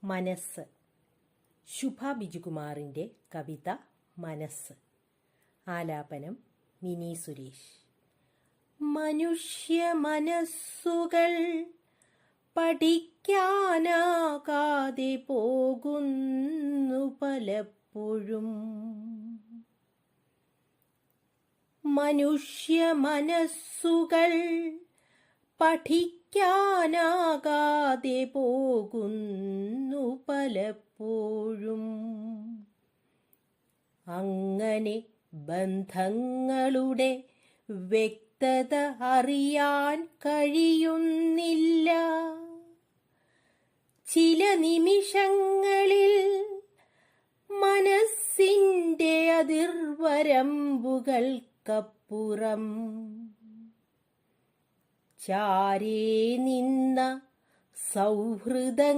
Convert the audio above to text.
മനസ്സ്. ശുഭ ബിജുകുമാറിൻ്റെ കവിത മനസ്സ്. ആലാപനം മിനി സുരേഷ്. മനുഷ്യ മനസ്സുകൾ പഠിക്കാനാകാതെ പോകുന്നു പലപ്പോഴും. മനുഷ്യ മനസ്സുകൾ പഠിക്കാനാകാതെ പോകുന്നു പലപ്പോഴും. അങ്ങനെ ബന്ധങ്ങളുടെ വ്യക്തത അറിയാൻ കഴിയുന്നില്ല. ചില നിമിഷങ്ങളിൽ മനസ്സിൻ്റെ അതിർവരമ്പുകൾക്കപ്പുറം ചാരേ നിന്ന സൗഹൃദ